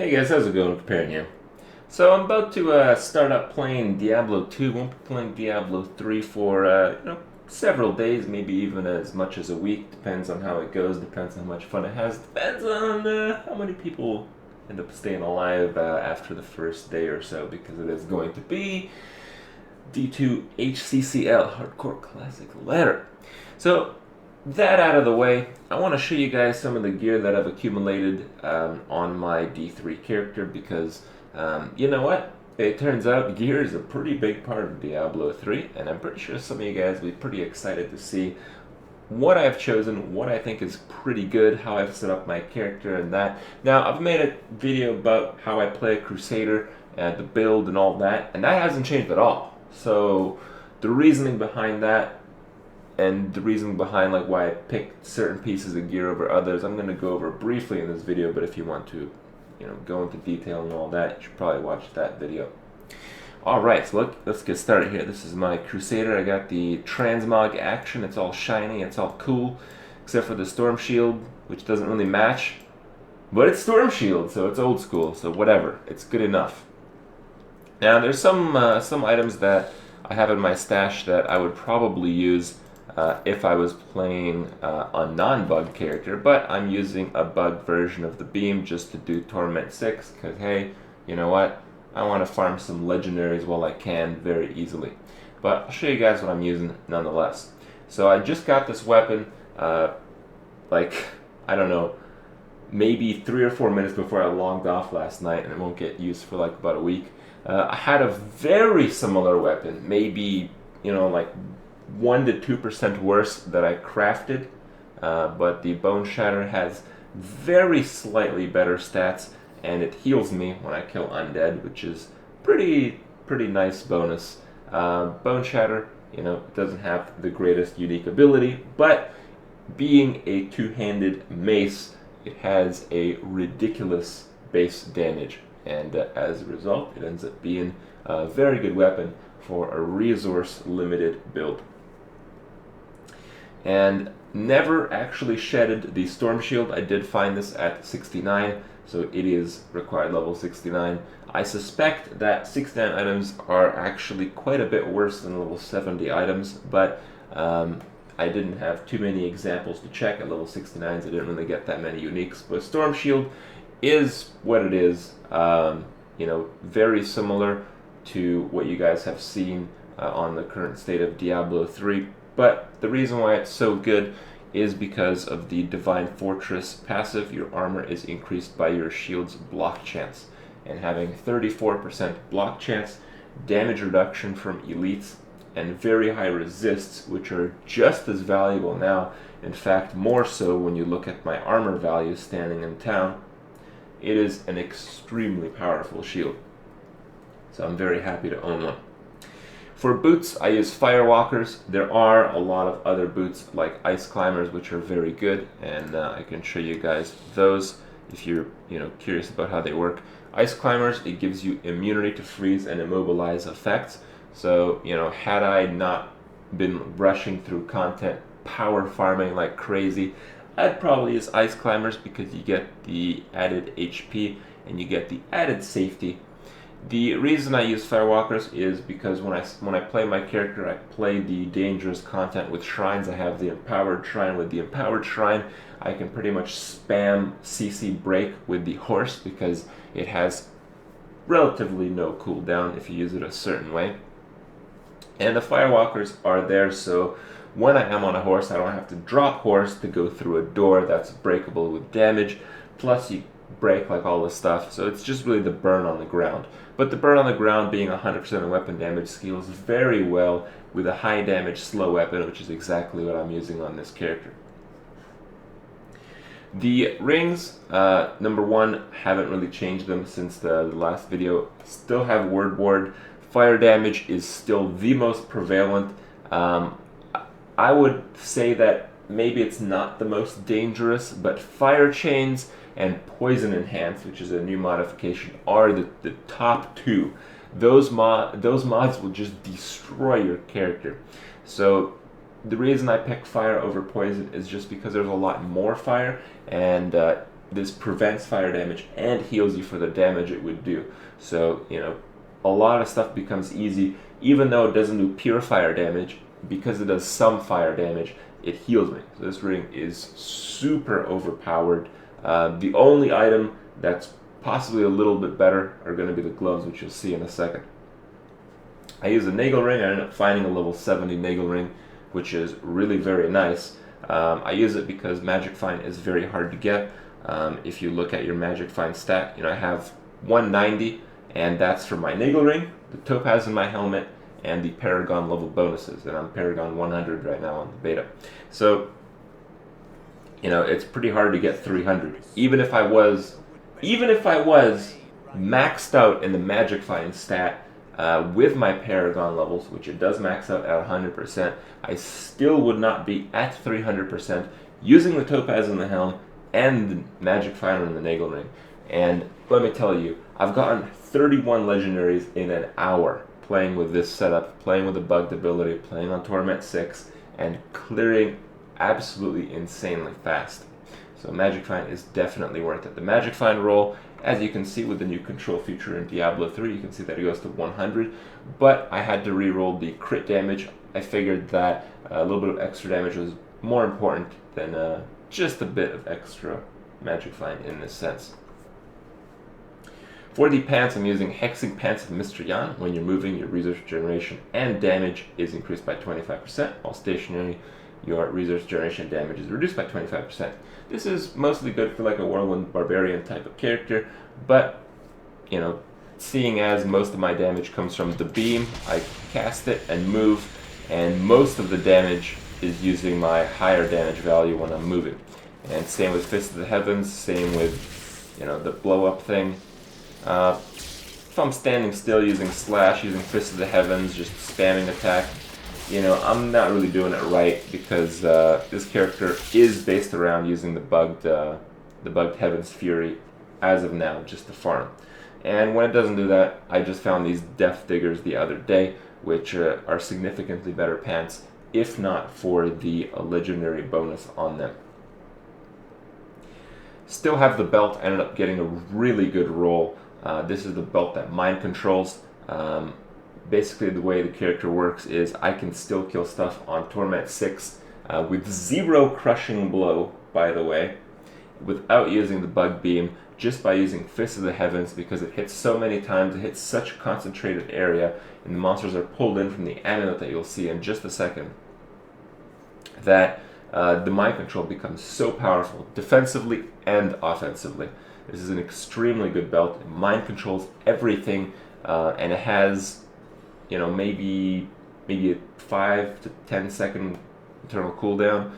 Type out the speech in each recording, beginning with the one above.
Hey guys, how's it going? Comparing here. So I'm about to start up playing Diablo 2. Won't be playing Diablo 3 for several days, maybe even as much as a week. Depends on how it goes. Depends on how much fun it has. Depends on how many people end up staying alive after the first day or so, because it is going to be D2 HCCL Hardcore Classic Ladder. So that out of the way, I want to show you guys some of the gear that I've accumulated on my D3 character, because you know what? It turns out gear is a pretty big part of Diablo 3, and I'm pretty sure some of you guys will be pretty excited to see what I've chosen, what I think is pretty good, how I've set up my character and that. Now, I've made a video about how I play a Crusader, the build and all that, and that hasn't changed at all. So the reasoning behind that and the reason behind like why I picked certain pieces of gear over others, I'm going to go over briefly in this video, but if you want to, go into detail and all that, you should probably watch that video. Alright, so let's get started here. This is my Crusader. I got the transmog action. It's all shiny, it's all cool, except for the storm shield, which doesn't really match. But it's storm shield, so it's old school, so whatever. It's good enough. Now, there's some items that I have in my stash that I would probably use if I was playing a non-bug character, but I'm using a bug version of the beam just to do Torment 6, because hey, you know what? I want to farm some legendaries while I can very easily. But I'll show you guys what I'm using nonetheless. So I just got this weapon, I don't know, maybe 3 or 4 minutes before I logged off last night, and it won't get used for like about a week. I had a very similar weapon, maybe, like 1 to 2% worse that I crafted, but the Bone Shatter has very slightly better stats, and it heals me when I kill undead, which is pretty nice bonus. Bone Shatter, it doesn't have the greatest unique ability, but being a two-handed mace, it has a ridiculous base damage, and as a result, it ends up being a very good weapon for a resource-limited build. And never actually shedded the Storm Shield. I did find this at 69, so it is required level 69. I suspect that 69 items are actually quite a bit worse than level 70 items, but I didn't have too many examples to check. At level 69s, I didn't really get that many uniques, but Storm Shield is what it is. Very similar to what you guys have seen on the current state of Diablo 3. But the reason why it's so good is because of the Divine Fortress passive. Your armor is increased by your shield's block chance. And having 34% block chance, damage reduction from elites, and very high resists, which are just as valuable now, in fact more so when you look at my armor value standing in town, it is an extremely powerful shield. So I'm very happy to own one. For boots, I use Firewalkers. There are a lot of other boots like Ice Climbers, which are very good, and I can show you guys those if you're curious about how they work. Ice Climbers, it gives you immunity to freeze and immobilize effects. So had I not been rushing through content, power farming like crazy, I'd probably use Ice Climbers because you get the added HP and you get the added safety. The reason I use Firewalkers is because when I play my character, I play the dangerous content with shrines. I have the Empowered Shrine. With the Empowered Shrine, I can pretty much spam CC Break with the horse because it has relatively no cooldown if you use it a certain way. And the Firewalkers are there so when I am on a horse, I don't have to drop horse to go through a door that's breakable with damage. Plus you break like all this stuff, so it's just really the burn on the ground. But the burn on the ground being 100% of weapon damage scales very well with a high damage slow weapon, which is exactly what I'm using on this character. The rings, number one, haven't really changed them since the last video. Still have Word Ward. Fire damage is still the most prevalent. I would say that maybe it's not the most dangerous, but Fire Chains and Poison Enhance, which is a new modification, are the top two. Those mods will just destroy your character. So the reason I picked Fire over Poison is just because there's a lot more fire, and this prevents fire damage and heals you for the damage it would do. So, a lot of stuff becomes easy, even though it doesn't do pure fire damage. Because it does some fire damage, it heals me. So this ring is super overpowered. The only item that's possibly a little bit better are going to be the gloves, which you'll see in a second. I use a Nagel ring. I ended up finding a level 70 Nagel ring, which is really very nice. I use it because Magic Find is very hard to get. If you look at your Magic Find stat, I have 190, and that's for my Nagel ring, the Topaz in my helmet, and the Paragon level bonuses, and I'm Paragon 100 right now on the beta. So, it's pretty hard to get 300. Even if I was maxed out in the Magic Find stat with my Paragon levels, which it does max out at 100%, I still would not be at 300% using the Topaz in the helm and the Magic Finder in the Nagel ring. And let me tell you, I've gotten 31 legendaries in an hour playing with this setup, playing with the bugged ability, playing on Torment 6, and clearing absolutely insanely fast. So Magic Find is definitely worth it. The Magic Find roll, as you can see with the new control feature in Diablo 3, you can see that it goes to 100, but I had to re-roll the crit damage. I figured that a little bit of extra damage was more important than just a bit of extra Magic Find in this sense. For the pants, I'm using Hexing Pants of Mr. Yan. When you're moving, your resource generation and damage is increased by 25%, while stationary, your resource generation damage is reduced by 25%. This is mostly good for like a Whirlwind Barbarian type of character, but, seeing as most of my damage comes from the beam, I cast it and move, and most of the damage is using my higher damage value when I'm moving. And same with Fist of the Heavens, same with, the blow-up thing. If I'm standing still using Slash, using Fist of the Heavens, just spamming attack, I'm not really doing it right because this character is based around using the bugged Heaven's Fury as of now, just to farm. And when it doesn't do that, I just found these Death Diggers the other day, which are significantly better pants, if not for the legendary bonus on them. Still have the belt, ended up getting a really good roll. This is the belt that mind controls. Basically the way the character works is I can still kill stuff on Torment 6 with 0 crushing blow, by the way, without using the bug beam, just by using Fist of the Heavens, because it hits so many times, it hits such a concentrated area, and the monsters are pulled in from the amulet that you'll see in just a second, that the mind control becomes so powerful, defensively and offensively. This is an extremely good belt. It mind controls everything, and it has, maybe a 5 to 10 second internal cooldown.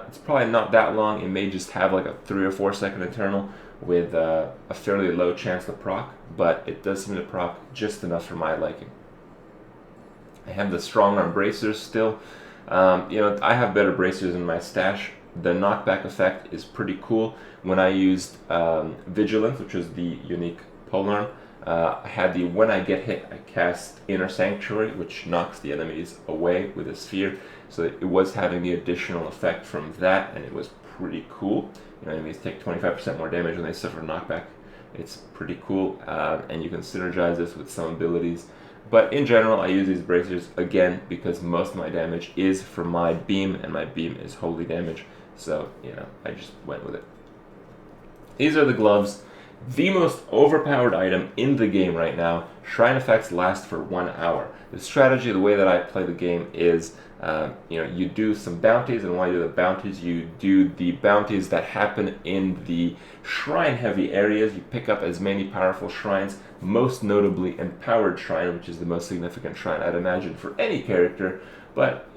It's probably not that long. It may just have like a 3 or 4 second internal with a fairly low chance to proc, but it does seem to proc just enough for my liking. I have the strong arm bracers still. I have better bracers in my stash. The knockback effect is pretty cool. When I used Vigilance, which is the unique polearm, I had the when I get hit, I cast Inner Sanctuary, which knocks the enemies away with a sphere. So it was having the additional effect from that, and it was pretty cool. Enemies take 25% more damage when they suffer knockback. It's pretty cool, and you can synergize this with some abilities. But in general, I use these bracers, again, because most of my damage is from my beam, and my beam is holy damage. So, I just went with it. These are the gloves. The most overpowered item in the game right now. Shrine effects last for 1 hour. The strategy, the way that I play the game is, you do some bounties, and while you do the bounties, you do the bounties that happen in the shrine-heavy areas. You pick up as many powerful shrines, most notably Empowered Shrine, which is the most significant shrine I'd imagine for any character, but,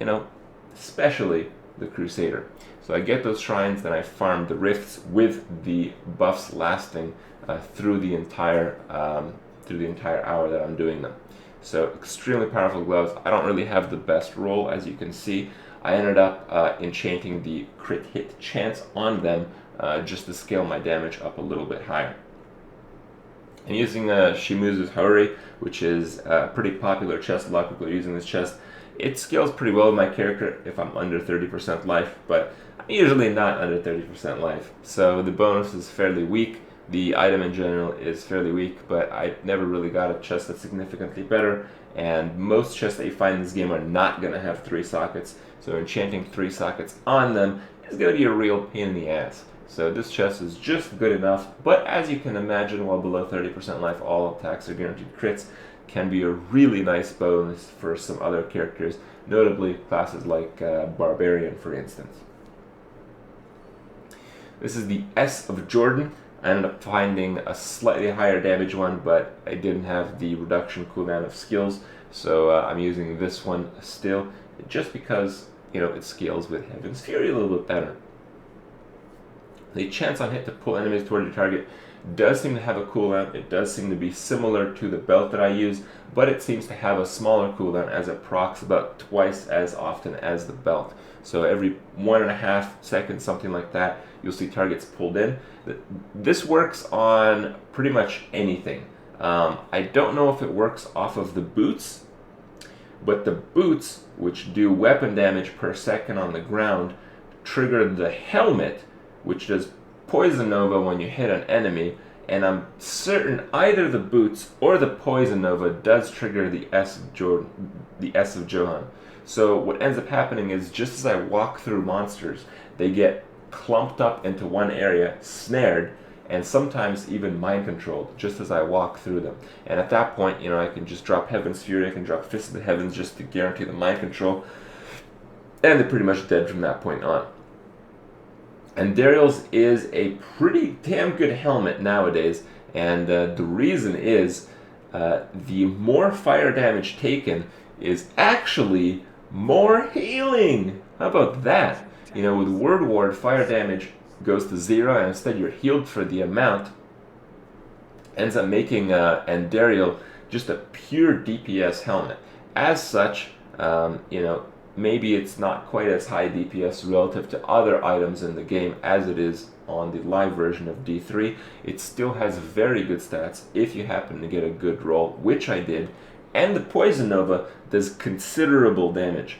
especially the Crusader. So I get those shrines, then I farm the rifts with the buffs lasting through the entire hour that I'm doing them. So extremely powerful gloves. I don't really have the best roll, as you can see. I ended up enchanting the crit hit chance on them just to scale my damage up a little bit higher. I'm using Shimuzu's Hori, which is a pretty popular chest. A lot of people are using this chest. It scales pretty well with my character if I'm under 30% life, but I'm usually not under 30% life. So the bonus is fairly weak. The item in general is fairly weak, but I never really got a chest that's significantly better, and most chests that you find in this game are not going to have 3 sockets, so enchanting 3 sockets on them is going to be a real pain in the ass. So this chest is just good enough, but as you can imagine, while below 30% life, all attacks are guaranteed crits, can be a really nice bonus for some other characters, notably classes like Barbarian, for instance. This is the S of Jordan. I ended up finding a slightly higher damage one, but I didn't have the reduction cooldown of skills, so I'm using this one still, just because, you know, it scales with Heaven's Fury a little bit better. The chance on hit to pull enemies toward your target does seem to have a cooldown. It does seem to be similar to the belt that I use, but it seems to have a smaller cooldown as it procs about twice as often as the belt. So every 1.5 seconds, something like that, you'll see targets pulled in. This works on pretty much anything. I don't know if it works off of the boots, but the boots, which do weapon damage per second on the ground, trigger the helmet, which does Poison Nova when you hit an enemy, and I'm certain either the boots or the Poison Nova does trigger the S of Johann. So what ends up happening is, just as I walk through monsters, they get clumped up into one area, snared, and sometimes even mind controlled just as I walk through them. And at that point, you know, I can just drop Heaven's Fury, I can drop Fist of the Heavens just to guarantee the mind control, and they're pretty much dead from that point on. And Dariel's is a pretty damn good helmet nowadays, and the reason is the more fire damage taken is actually more healing. How about that? You know, with Word Ward, fire damage goes to 0, and instead you're healed for the amount. Ends up making Andariel just a pure DPS helmet. As such, you know, maybe it's not quite as high DPS relative to other items in the game as it is on the live version of D3. It still has very good stats if you happen to get a good roll, which I did, and the Poison Nova does considerable damage.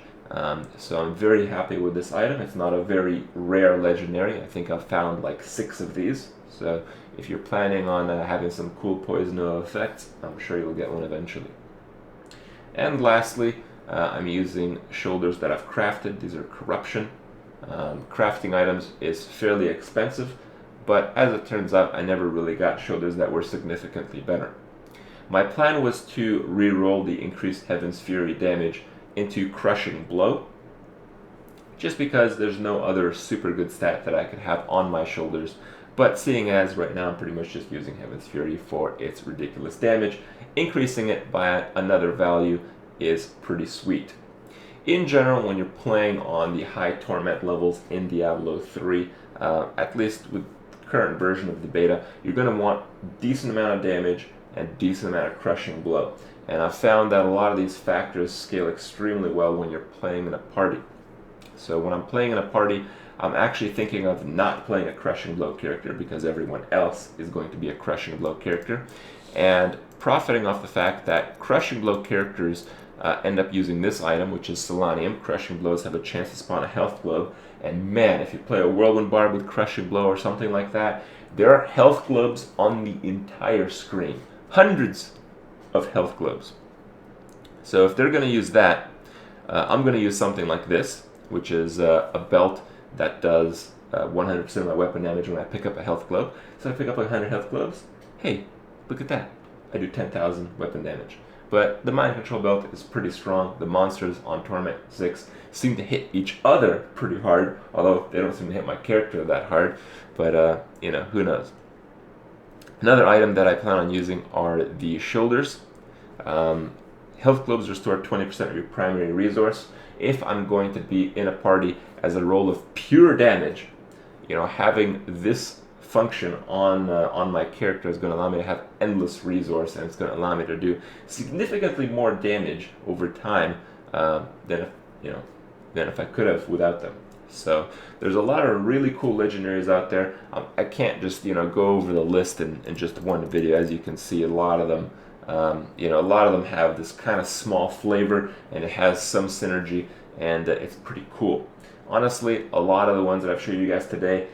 So I'm very happy with this item. It's not a very rare legendary. I think I've found like 6 of these. So if you're planning on having some cool Poison Nova effects, I'm sure you'll get one eventually. And lastly, I'm using shoulders that I've crafted. These are Corruption. Crafting items is fairly expensive, but as it turns out, I never really got shoulders that were significantly better. My plan was to re-roll the increased Heaven's Fury damage into Crushing Blow, just because there's no other super good stat that I could have on my shoulders, but seeing as right now I'm pretty much just using Heaven's Fury for its ridiculous damage, increasing it by another value is pretty sweet. In general, when you're playing on the high torment levels in Diablo 3, at least with the current version of the beta, you're going to want decent amount of damage and decent amount of Crushing Blow. And I've found that a lot of these factors scale extremely well when you're playing in a party. So when I'm playing in a party, I'm actually thinking of not playing a Crushing Blow character because everyone else is going to be a Crushing Blow character, and profiting off the fact that Crushing Blow characters end up using this item, which is Solanium. Crushing Blows have a chance to spawn a health globe, and man, if you play a Whirlwind Barb with Crushing Blow or something like that, there are health globes on the entire screen. Hundreds of health globes. So if they're going to use that, I'm going to use something like this, which is a belt that does 100% of my weapon damage when I pick up a health globe. So I pick up 100 health globes. Hey, look at that. I do 10,000 weapon damage. But the Mind Control belt is pretty strong. The monsters on Torment 6 seem to hit each other pretty hard, although they don't seem to hit my character that hard. But, you know, who knows. Another item that I plan on using are the shoulders. Health globes restore 20% of your primary resource. If I'm going to be in a party as a roll of pure damage, you know, having this function on my character is going to allow me to have endless resource, and it's going to allow me to do significantly more damage over time than if I could have without them. So there's a lot of really cool legendaries out there. I can't just go over the list in just one video. As you can see, a lot of them You know, a lot of them have this kind of small flavor, and it has some synergy, and it's pretty cool. Honestly, a lot of the ones that I've showed you guys today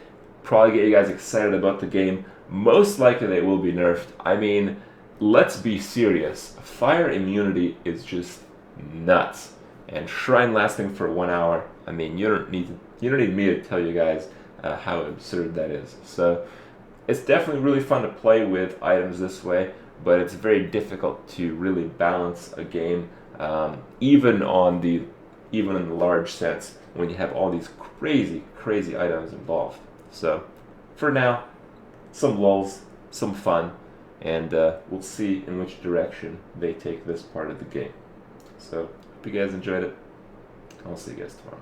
probably get you guys excited about the game. Most likely they will be nerfed. I mean, let's be serious. Fire immunity is just nuts. And Shrine lasting for 1 hour, I mean, you don't need me to tell you guys how absurd that is. So it's definitely really fun to play with items this way, but it's very difficult to really balance a game, even in the large sense, when you have all these crazy items involved. So for now, some lulls, some fun, and we'll see in which direction they take this part of the game. So hope you guys enjoyed it. I'll see you guys tomorrow.